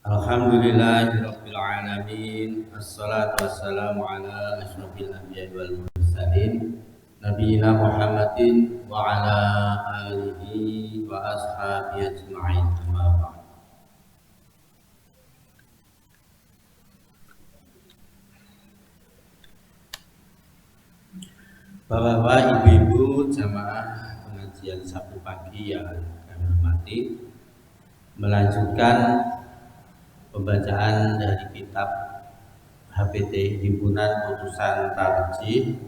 Alhamdulillahirabbil alamin. Assalatu wassalamu ala asyrofil anbiya'i wal mursalin nabiyina Muhammadin wa ala alihi wa ashabihi ajma'in. Amma ba'd. Bapak-bapak, ibu-ibu jamaah pengajian Sabtu pagi yang kami hormati, melanjutkan pembacaan dari kitab HPT Himpunan Putusan Tarjih.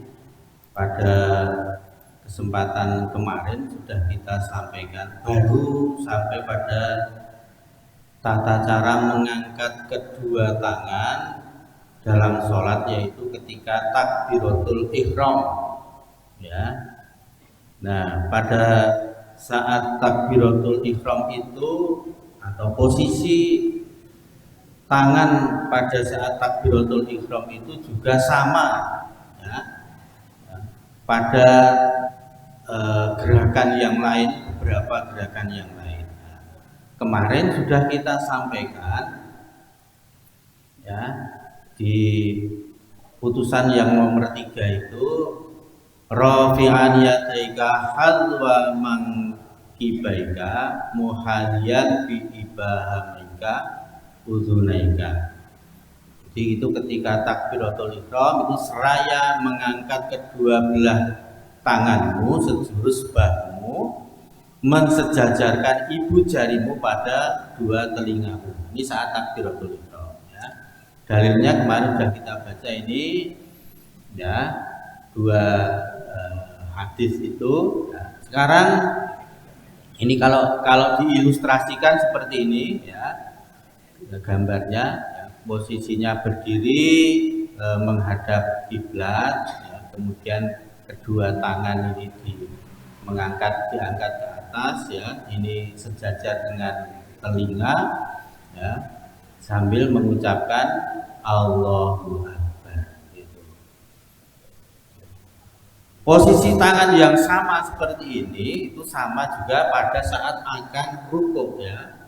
Pada kesempatan kemarin sudah kita sampaikan, baru sampai pada tata cara mengangkat kedua tangan dalam sholat, yaitu ketika takbiratul ihram, ya. Nah, pada saat takbiratul ihram itu atau posisi tangan pada saat takbiratul ihram itu juga sama, ya, pada gerakan yang lain, beberapa gerakan yang lain. Kemarin sudah kita sampaikan, ya, di putusan yang nomor 3 itu rafi'an yadaika halwa mangkibaika muhadiyan bi ibahamika uzunaika. Jadi itu ketika takbiratul ihram itu seraya mengangkat kedua belah tanganmu sejurus bahumu, mensejajarkan ibu jarimu pada dua telingamu. Ini saat takbiratul ihram, ya. Dalilnya kemarin sudah kita baca ini, ya, dua hadis itu. Nah, sekarang ini kalau diilustrasikan seperti ini, ya, gambarnya, ya, posisinya berdiri menghadap kiblat, ya, kemudian kedua tangan ini diangkat ke atas, ya, ini sejajar dengan telinga, ya, sambil mengucapkan Allahu Akbar, gitu. Posisi tangan yang sama seperti ini itu sama juga pada saat akan rukuk, ya.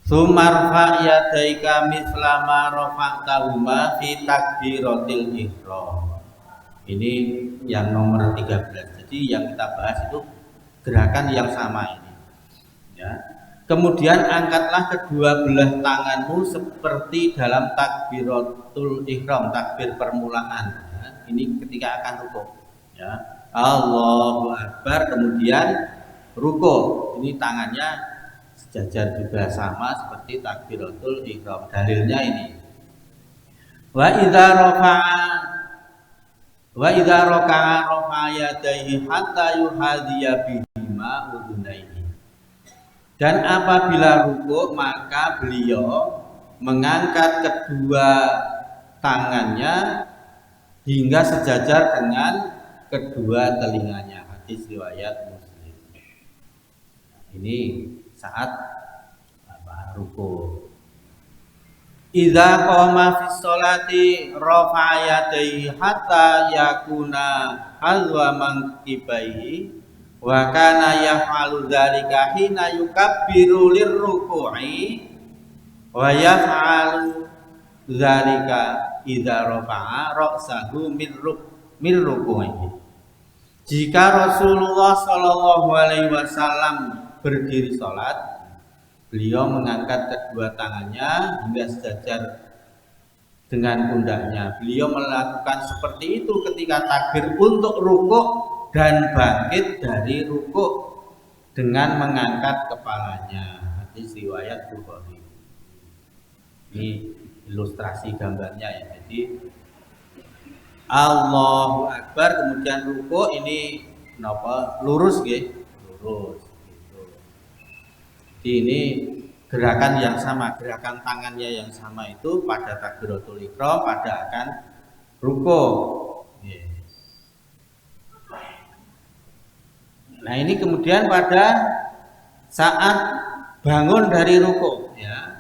Sumarfa yadaika mislama rafa'tahuma fi takbiratil ihram. Ini yang nomor 13. Jadi yang kita bahas itu gerakan yang sama ini, ya. Kemudian angkatlah kedua belah tanganmu seperti dalam takbiratul ihram, takbir permulaan, ya. Ini ketika akan rukuk, ya. Allahu Akbar, kemudian rukuk. Ini tangannya sejajar juga sama seperti takbiratul ihram. Dalilnya ini. Wa idza raka'a yadayhi hatta yuhadiya bihima udunaihi. Dan apabila rukuk maka beliau mengangkat kedua tangannya hingga sejajar dengan kedua telinganya. Hadis riwayat Muslim. Ini saat rukuk. Idza qama fi sholati rafa'a yadayhi hatta yakuna hazwa mankibaihi wa kana yaf'alu dzalika hina yukabbiru lirruku'i wa yaf'alu dzalika idza rafa'a ra'sahu min ruku'ihi. Jika Rasulullah Shallallahu alaihi wasallam berdiri sholat, beliau mengangkat kedua tangannya hingga sejajar dengan pundaknya. Beliau melakukan seperti itu ketika takbir untuk rukuk dan bangkit dari rukuk dengan mengangkat kepalanya. Hadis riwayat Bukhari. Ini ilustrasi gambarnya, ya. Jadi Allahu Akbar, kemudian rukuk, ini napa? Lurus, nggih, lurus. Ini gerakan yang sama, gerakan tangannya yang sama itu pada takbiratul ihram, pada akan rukuk. Nah, ini kemudian pada saat bangun dari rukuk, ya,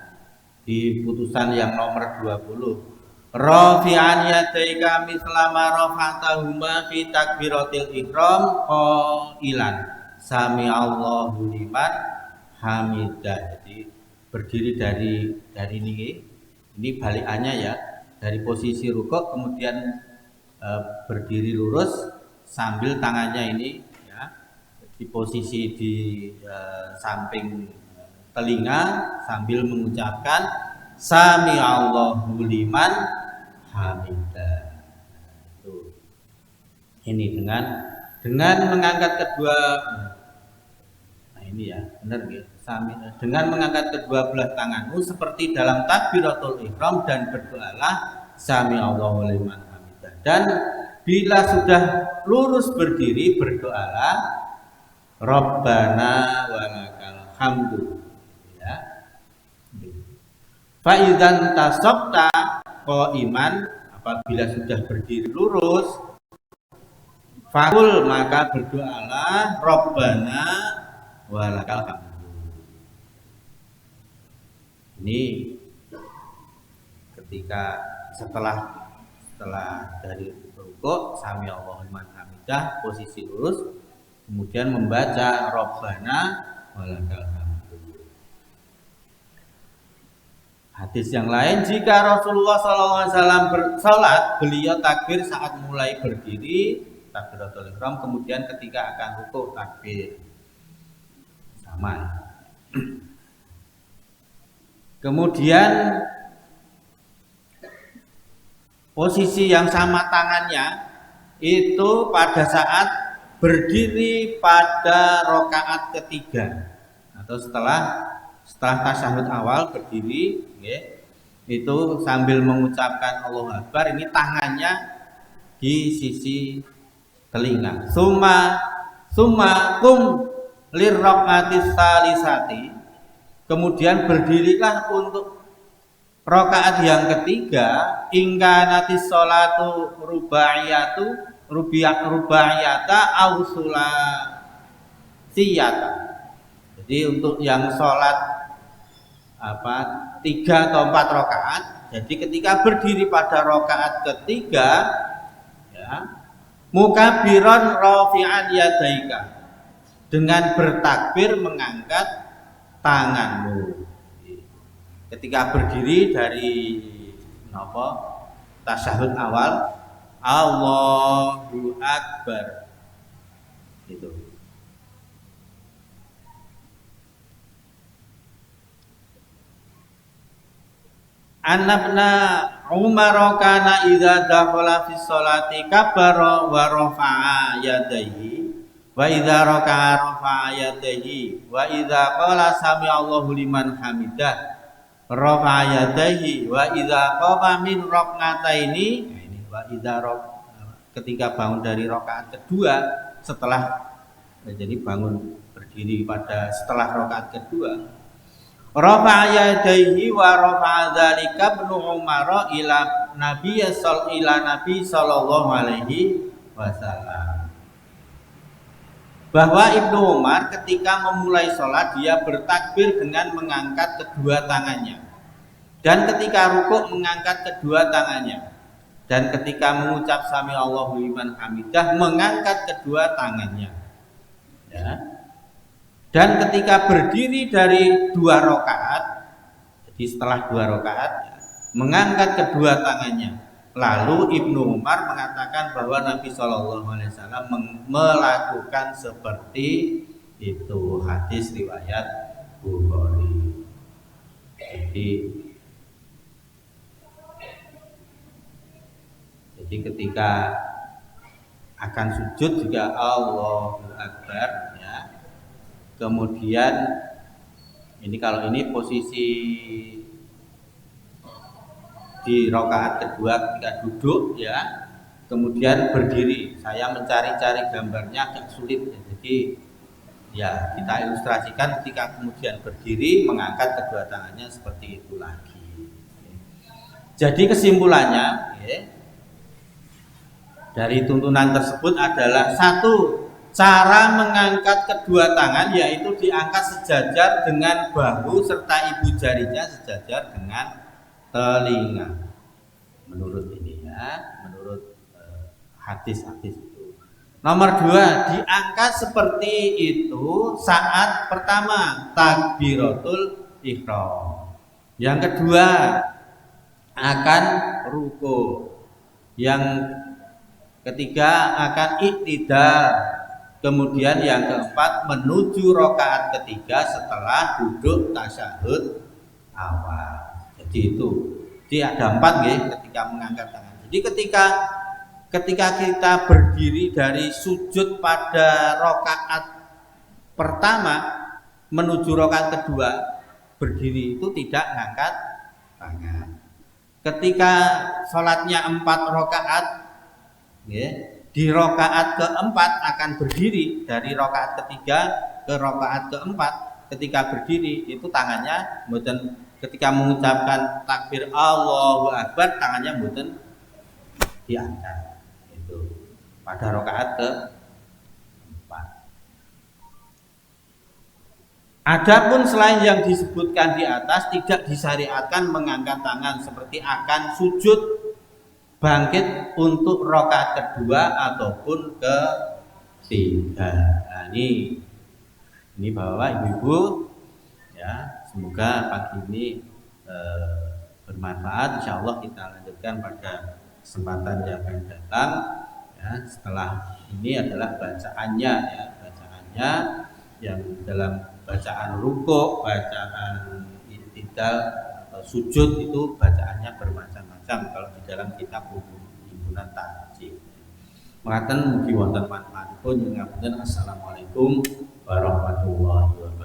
di putusan yang nomor 20. Rafi'an yadaika mislama rafa'tahuma fi takbiratil ihram qailan sami Allahu liman hamidah. Jadi berdiri dari ini balikannya ya, dari posisi rukuk kemudian berdiri lurus sambil tangannya ini ya di posisi di samping telinga sambil mengucapkan sami Allahu liman hamidah. Ini dengan mengangkat kedua, nah ini ya benar ya, dengan mengangkat kedua belah tanganmu seperti dalam takbiratul ihram dan berdoalah sami Allahu liman hamidah. Dan bila sudah lurus berdiri berdoalah Rabbana walakal hamdu ya. Fa idzan tasabta qaiman, apabila sudah berdiri lurus fakul maka berdoalah Rabbana walakal hamdu. Ini ketika setelah dari rukuk sami Allahu liman hamidah posisi lurus kemudian membaca Rabbana walakal hamdu. Hadis yang lain, jika Rasulullah SAW bersalat, beliau takbir saat mulai berdiri takbiratul ihram, kemudian ketika akan rukuk takbir sama. Kemudian posisi yang sama tangannya itu pada saat berdiri pada rakaat ketiga atau setelah tasyahud awal berdiri ya, itu sambil mengucapkan Allahu Akbar, ini tangannya di sisi telinga. Summa kum lirraqatis salisati, kemudian berdirilah untuk rakaat yang ketiga. Ingkanatis sholatu rubaiyata aw sulasiyata. Jadi untuk yang sholat 3 atau 4 rakaat, jadi ketika berdiri pada rakaat ketiga ya, mukabiron rafi'an yadaika, dengan bertakbir mengangkat tanganmu. Ketika berdiri dari tasyahud awal Allahu Akbar itu. Anabna Umar kana idza dakhala fi sholati kabbara wa rafa'a yadayhi wa idza raka'a rafa'a yadayhi wa idza qala sami Allahu liman hamidah rafa'a yadayhi wa idza qama min rak'ataini, ini wa idza ketika bangun dari rakaat kedua setelah jadi bangun berdiri pada setelah rakaat kedua rafa'a yadayhi wa rafa'a dzalika ibnu Umar ila Nabi sallallahu alaihi wasallam, bahwa Ibnu Umar ketika memulai sholat dia bertakbir dengan mengangkat kedua tangannya, dan ketika rukuk mengangkat kedua tangannya, dan ketika mengucap sami Allahu liman hamidah mengangkat kedua tangannya ya. Dan ketika berdiri dari 2 rakaat, jadi setelah 2 rakaat mengangkat kedua tangannya. Lalu Ibnu Umar mengatakan bahwa Nabi SAW melakukan seperti itu. Hadis riwayat Bukhari. Jadi ketika akan sujud juga Allahu Akbar ya. Kemudian ini kalau ini posisi di rakaat kedua ketika duduk ya, kemudian berdiri. Saya mencari-cari gambarnya agak sulit ya. Jadi ya kita ilustrasikan ketika kemudian berdiri mengangkat kedua tangannya seperti itu lagi. Jadi kesimpulannya ya, dari tuntunan tersebut adalah satu, cara mengangkat kedua tangan yaitu diangkat sejajar dengan bahu serta ibu jarinya sejajar dengan telinga. Menurut ini ya, menurut hadis-hadis itu. Nomor 2, diangkat seperti itu saat pertama takbiratul ihram. Yang kedua akan ruku. Yang ketiga akan iktidal. Kemudian yang keempat menuju rakaat ketiga setelah duduk tasyahud awal. Jadi itu. Jadi ada 4 nggih ketika mengangkat tangan. Jadi ketika kita berdiri dari sujud pada rakaat pertama menuju rakaat kedua, berdiri itu tidak mengangkat tangan. Ketika sholatnya 4 rakaat, di rakaat keempat akan berdiri dari rakaat ketiga ke rakaat keempat. Ketika berdiri itu tangannya mboten, ketika mengucapkan takbir Allahu Akbar tangannya mboten diangkat. Itu pada rakaat keempat. Adapun selain yang disebutkan di atas tidak disyariatkan mengangkat tangan seperti akan sujud bangkit untuk rakaat kedua ataupun ketiga. Nah, ini Bapak Ibu ya, semoga pagi ini bermanfaat. Insya Allah kita lanjutkan pada kesempatan yang akan datang ya. Setelah ini adalah bacaannya ya, bacaannya yang dalam bacaan rukuk, bacaan i'tidal atau sujud itu bacaannya bermacam-macam kalau di dalam kitab himpunan tahqiq. Mekaten mugi wonten manfaatipun. Assalamualaikum warahmatullahi wabarakatuh.